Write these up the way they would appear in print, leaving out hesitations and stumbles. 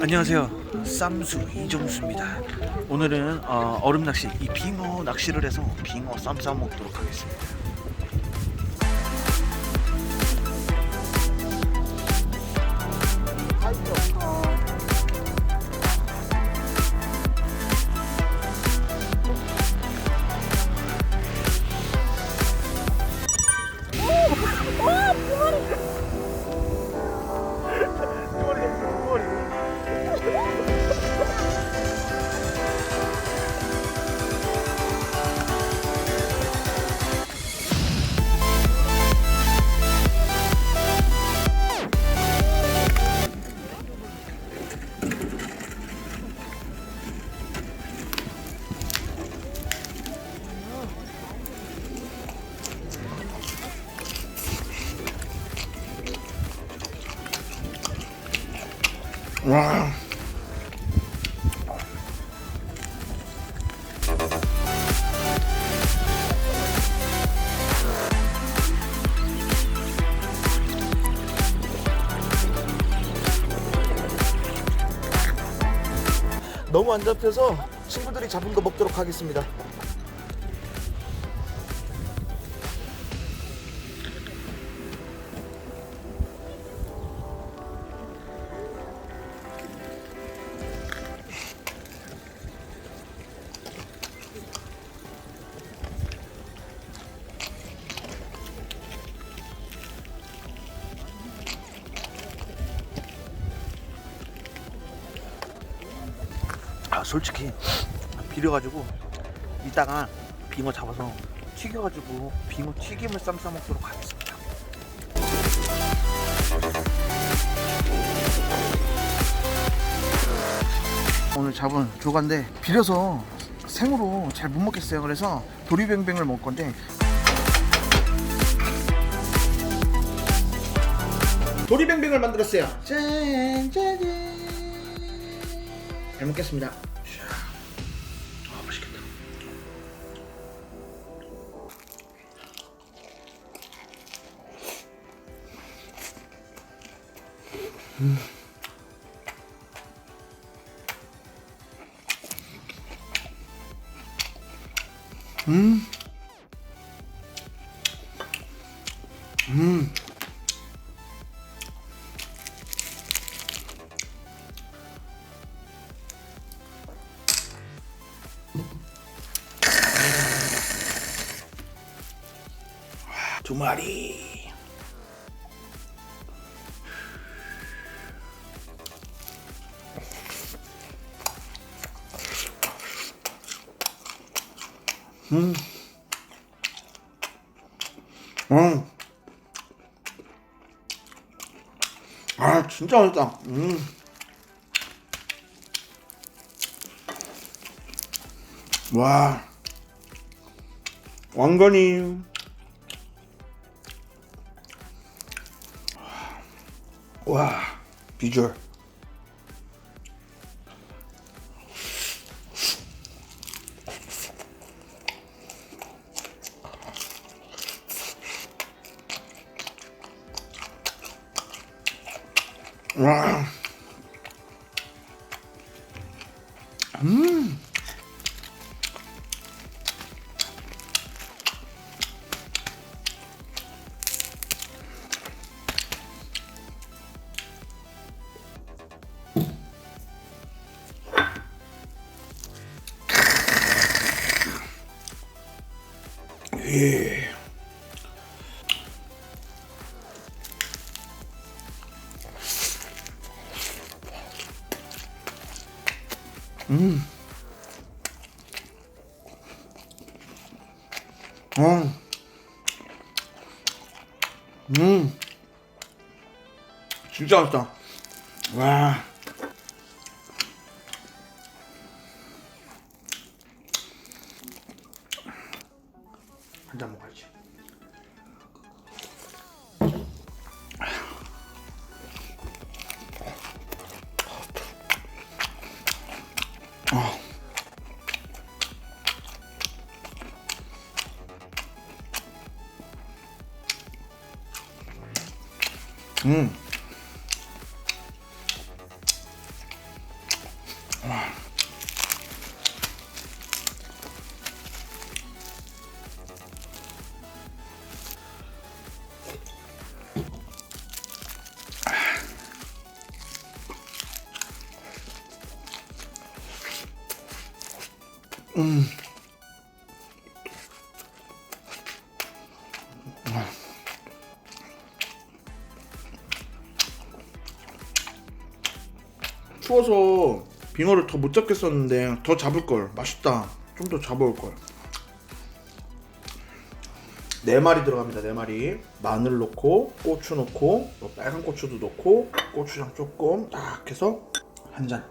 안녕하세요. 쌈수 이정수입니다. 오늘은 얼음 낚시, 이 빙어 낚시를 해서 빙어 쌈 싸 먹도록 하겠습니다. 와. 너무 안 잡혀서 친구들이 잡은 거 먹도록 하겠습니다. 솔직히 비려가지고 이따가 빙어 잡아서 튀겨가지고 빙어 튀김을 쌈 싸 먹도록 하겠습니다. 오늘 잡은 조가인데 비려서 생으로 잘 못 먹겠어요. 그래서 도리뱅뱅을 먹을 건데, 도리뱅뱅을 만들었어요. 짠짜잔. 잘 먹겠습니다. 맛있겠다. 두 마리. 아, 진짜 맛있다. 와, 왕건이. 와, 비주얼. 와. 예. 진짜 맛있다. 와. 한 잔 먹어야지. 추워서 빙어를 더 못 잡겠었는데 더 잡을걸. 맛있다. 좀 더 잡아올걸. 4마리 들어갑니다. 4마리. 마늘 넣고 고추 넣고 또 빨간 고추도 넣고 고추장 조금 딱 해서 한 잔.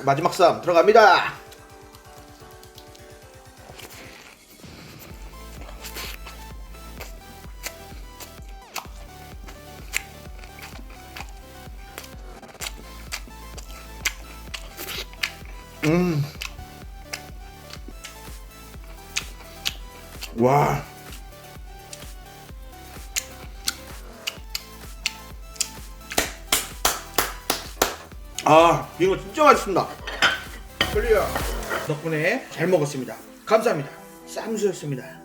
마지막 쌈 들어갑니다. 와. 아, 빙어 진짜 맛있습니다. 클리어. 덕분에 잘 먹었습니다. 감사합니다. 쌈수였습니다.